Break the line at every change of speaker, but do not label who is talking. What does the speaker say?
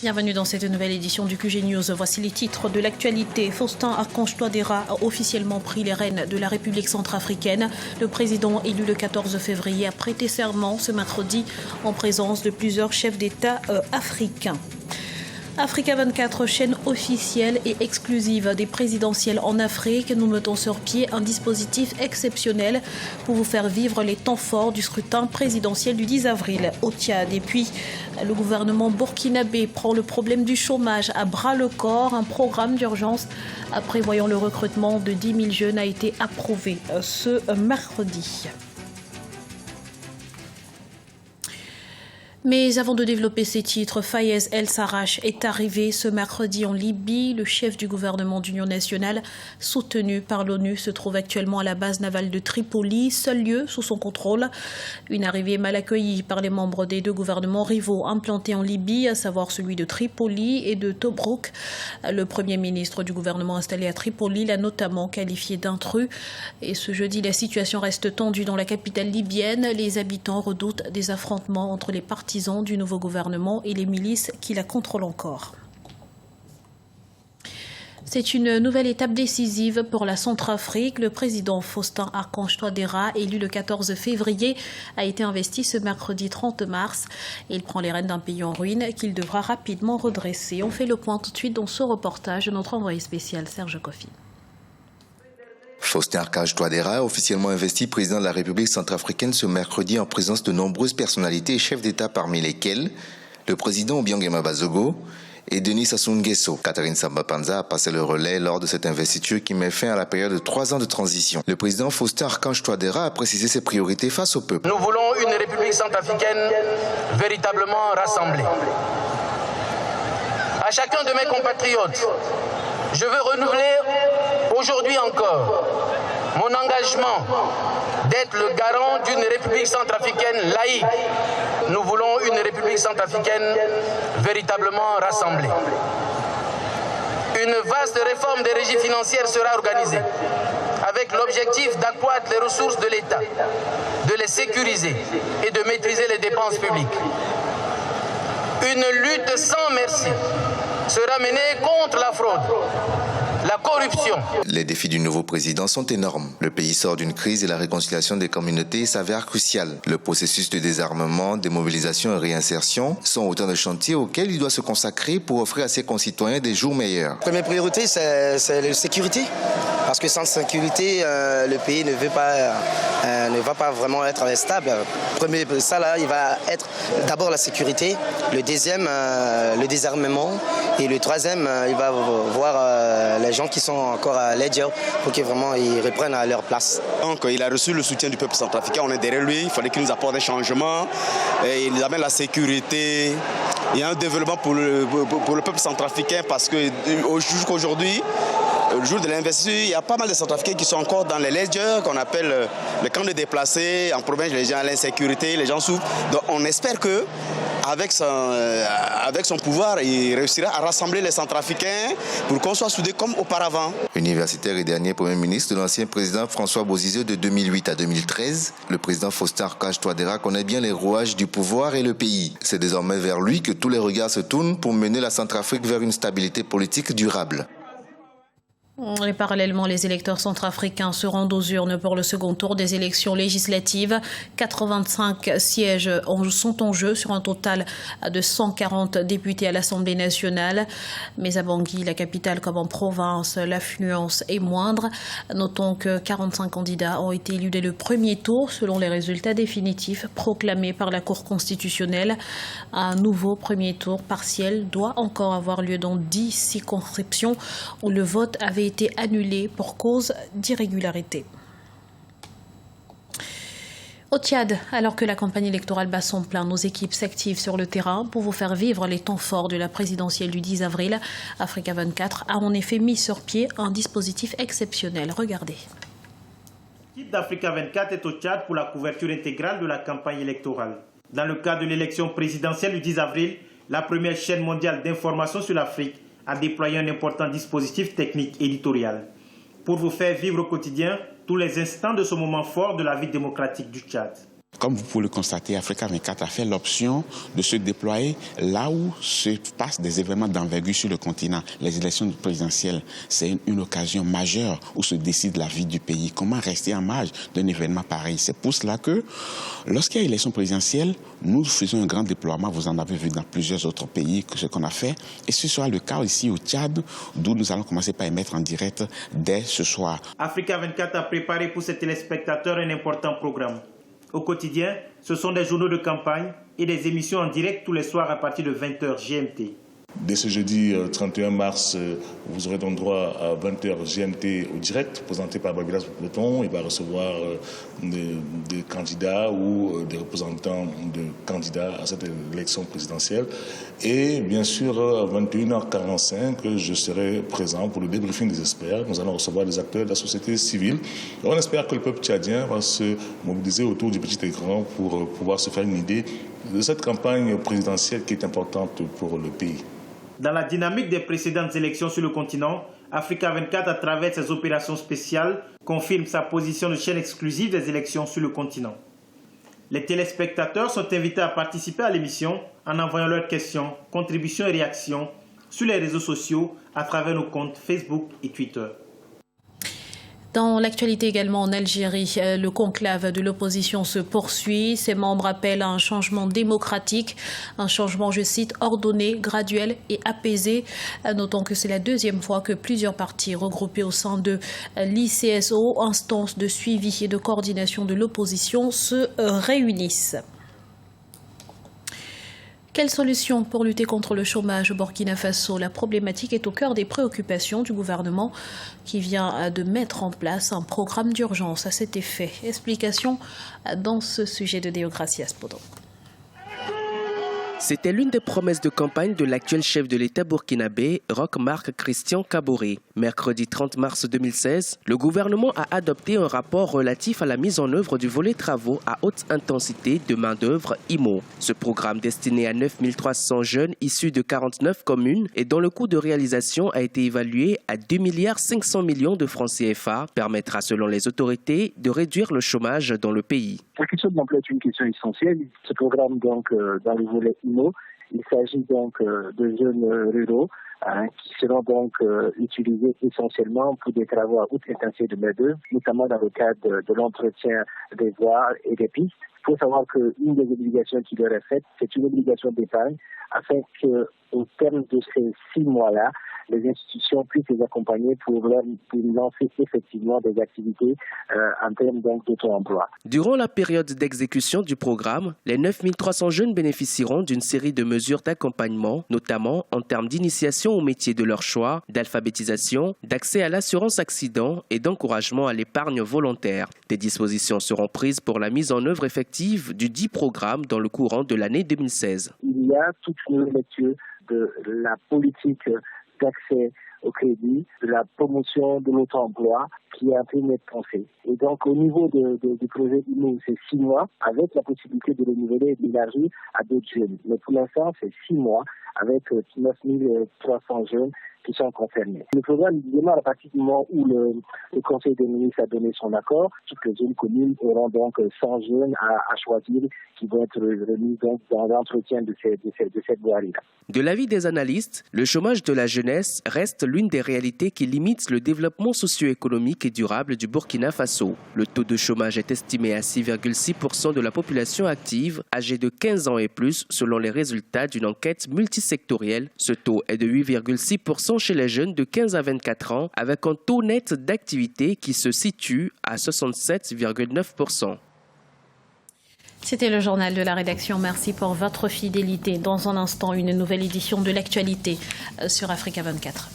Bienvenue dans cette nouvelle édition du QG News. Voici les titres de l'actualité. Faustin Archange Touadéra a officiellement pris les rênes de la République centrafricaine. Le président élu le 14 février a prêté serment ce mercredi en présence de plusieurs chefs d'État africains. Africa 24, chaîne officielle et exclusive des présidentielles en Afrique. Nous mettons sur pied un dispositif exceptionnel pour vous faire vivre les temps forts du scrutin présidentiel du 10 avril au Tchad. Et puis, le gouvernement burkinabé prend le problème du chômage à bras-le-corps. Un programme d'urgence prévoyant le recrutement de 10 000 jeunes a été approuvé ce mercredi. Mais avant de développer ces titres, Fayez El-Sarrach est arrivé ce mercredi en Libye. Le chef du gouvernement d'union nationale, soutenu par l'ONU, se trouve actuellement à la base navale de Tripoli, seul lieu sous son contrôle. Une arrivée mal accueillie par les membres des deux gouvernements rivaux implantés en Libye, à savoir celui de Tripoli et de Tobrouk. Le premier ministre du gouvernement installé à Tripoli l'a notamment qualifié d'intrus. Et ce jeudi, la situation reste tendue dans la capitale libyenne. Les habitants redoutent des affrontements entre les partisans du nouveau gouvernement et les milices qui la contrôlent encore. C'est une nouvelle étape décisive pour la Centrafrique. Le président Faustin Archange Touadéra, élu le 14 février, a été investi ce mercredi 30 mars. Il prend les rênes d'un pays en ruine qu'il devra rapidement redresser. On fait le point tout de suite dans ce reportage de notre envoyé spécial Serge Kofi.
Faustin Archange Touadéra, officiellement investi président de la République centrafricaine ce mercredi en présence de nombreuses personnalités et chefs d'État parmi lesquels le président Obiang Bazogo et Denis Sassou Nguesso. Catherine Samba-Panza a passé le relais lors de cette investiture qui met fin à la période de 3 ans de transition. Le président Faustin Archange Touadéra a précisé ses priorités face au peuple.
Nous voulons une République centrafricaine véritablement rassemblée. À chacun de mes compatriotes, je veux renouveler aujourd'hui encore mon engagement d'être le garant d'une République centrafricaine laïque. Nous voulons une République centrafricaine véritablement rassemblée. Une vaste réforme des régies financières sera organisée avec l'objectif d'accroître les ressources de l'État, de les sécuriser et de maîtriser les dépenses publiques. Une lutte sans merci sera menée contre la fraude, la corruption.
Les défis du nouveau président sont énormes. Le pays sort d'une crise et la réconciliation des communautés s'avère cruciale. Le processus de désarmement, démobilisation et réinsertion sont autant de chantiers auxquels il doit se consacrer pour offrir à ses concitoyens des jours meilleurs.
La première priorité, c'est la sécurité. Parce que sans sécurité, le pays ne va pas vraiment être stable. Ça, là, il va être d'abord la sécurité, le deuxième, le désarmement, et le troisième, il va voir les gens qui sont encore à l'aide pour qu'ils vraiment ils reprennent à leur place.
Donc, il a reçu le soutien du peuple centrafricain, on est derrière lui, il fallait qu'il nous apporte des changements, et il amène la sécurité. Il y a un développement pour le peuple centrafricain parce que jusqu'aujourd'hui, le jour de l'investiture, il y a pas mal de Centrafricains qui sont encore dans les ledgers, qu'on appelle les camps de déplacés. En province, les gens ont l'insécurité, les gens souffrent. Donc on espère que avec son pouvoir, il réussira à rassembler les Centrafricains pour qu'on soit soudés comme auparavant.
Universitaire et dernier Premier ministre de l'ancien président François Bozizé de 2008 à 2013, le président Faustin Archange Touadéra connaît bien les rouages du pouvoir et le pays. C'est désormais vers lui que tous les regards se tournent pour mener la Centrafrique vers une stabilité politique durable.
Et parallèlement, les électeurs centrafricains se rendent aux urnes pour le second tour des élections législatives. 85 sièges sont en jeu sur un total de 140 députés à l'Assemblée nationale. Mais à Bangui, la capitale comme en province, l'affluence est moindre. Notons que 45 candidats ont été élus dès le premier tour selon les résultats définitifs proclamés par la Cour constitutionnelle. Un nouveau premier tour partiel doit encore avoir lieu dans 10 circonscriptions où le vote avait été annulé pour cause d'irrégularité. Au Tchad, alors que la campagne électorale bat son plein, nos équipes s'activent sur le terrain pour vous faire vivre les temps forts de la présidentielle du 10 avril. Africa 24 a en effet mis sur pied un dispositif exceptionnel. Regardez.
L'équipe d'Africa 24 est au Tchad pour la couverture intégrale de la campagne électorale. Dans le cadre de l'élection présidentielle du 10 avril, la première chaîne mondiale d'information sur l'Afrique a déployé un important dispositif technique éditorial pour vous faire vivre au quotidien tous les instants de ce moment fort de la vie démocratique du Tchad.
Comme vous pouvez le constater, Africa 24 a fait l'option de se déployer là où se passent des événements d'envergure sur le continent. Les élections présidentielles, c'est une occasion majeure où se décide la vie du pays. Comment rester en marge d'un événement pareil? C'est pour cela que, lorsqu'il y a élection présidentielle, nous faisons un grand déploiement. Vous en avez vu dans plusieurs autres pays ce qu'on a fait. Et ce sera le cas ici au Tchad, d'où nous allons commencer par émettre en direct dès ce soir.
Africa 24 a préparé pour ses téléspectateurs un important programme. Au quotidien, ce sont des journaux de campagne et des émissions en direct tous les soirs à partir de 20h GMT.
Dès ce jeudi 31 mars, vous aurez donc droit à 20h GMT au direct, présenté par Barbadas Breton. Il va recevoir des candidats ou des représentants de candidats à cette élection présidentielle. Et bien sûr, à 21h45, je serai présent pour le débriefing des experts. Nous allons recevoir des acteurs de la société civile. Et on espère que le peuple tchadien va se mobiliser autour du petit écran pour pouvoir se faire une idée de cette campagne présidentielle qui est importante pour le pays.
Dans la dynamique des précédentes élections sur le continent, Africa 24, à travers ses opérations spéciales, confirme sa position de chaîne exclusive des élections sur le continent. Les téléspectateurs sont invités à participer à l'émission en envoyant leurs questions, contributions et réactions sur les réseaux sociaux à travers nos comptes Facebook et Twitter.
Dans l'actualité également en Algérie, le conclave de l'opposition se poursuit. Ses membres appellent à un changement démocratique, un changement, je cite, ordonné, graduel et apaisé. Notons que c'est la deuxième fois que plusieurs partis regroupés au sein de l'ICSO, instance de suivi et de coordination de l'opposition, se réunissent. Quelle solution pour lutter contre le chômage au Burkina Faso? La problématique est au cœur des préoccupations du gouvernement qui vient de mettre en place un programme d'urgence à cet effet. Explication dans ce sujet de Déocratie Spodon.
C'était l'une des promesses de campagne de l'actuel chef de l'État burkinabé, Roch Marc Christian Kaboré. Mercredi 30 mars 2016, le gouvernement a adopté un rapport relatif à la mise en œuvre du volet travaux à haute intensité de main-d'œuvre IMO. Ce programme destiné à 9300 jeunes issus de 49 communes et dont le coût de réalisation a été évalué à 2,5 milliards de francs CFA permettra, selon les autorités, de réduire le chômage dans le pays.
La question de l'emploi est une question essentielle. Ce programme, donc, dans le volet IMO, il s'agit donc de jeunes ruraux qui seront donc utilisés essentiellement pour des travaux à haute intensité de main-d'œuvre, notamment dans le cadre de l'entretien des voies et des pistes. Il faut savoir qu'une des obligations qui leur est faite, c'est une obligation d'épargne afin qu'au terme de ces 6 mois-là, les institutions puissent les accompagner pour lancer effectivement des activités en termes d'auto-emploi.
Durant la période d'exécution du programme, les 9300 jeunes bénéficieront d'une série de mesures d'accompagnement, notamment en termes d'initiation au métier de leur choix, d'alphabétisation, d'accès à l'assurance accident et d'encouragement à l'épargne volontaire. Des dispositions seront prises pour la mise en œuvre effective du dit programme dans le courant de l'année 2016.
Il y a toute une lecture de la politique d'accès au crédit, de la promotion de l'auto-emploi qui est en train d'être pensée. Et donc, au niveau du projet IMO, c'est 6 mois avec la possibilité de renouveler et d'élargir à d'autres jeunes. Mais pour l'instant, c'est 6 mois avec 9300 jeunes qui sont concernés. Le programme démarre à partir du moment où le Conseil des ministres a donné son accord. Toutes les zones communes auront donc 100 jeunes à choisir qui vont être remis donc dans l'entretien de cette voirie-là.
De l'avis des analystes, le chômage de la jeunesse reste l'une des réalités qui limite le développement socio-économique et durable du Burkina Faso. Le taux de chômage est estimé à 6,6% de la population active âgée de 15 ans et plus selon les résultats d'une enquête multisectorielle. Ce taux est de 8,6% chez les jeunes de 15 à 24 ans avec un taux net d'activité qui se situe à 67,9%.
C'était le journal de la rédaction. Merci pour votre fidélité. Dans un instant, une nouvelle édition de l'actualité sur Africa 24.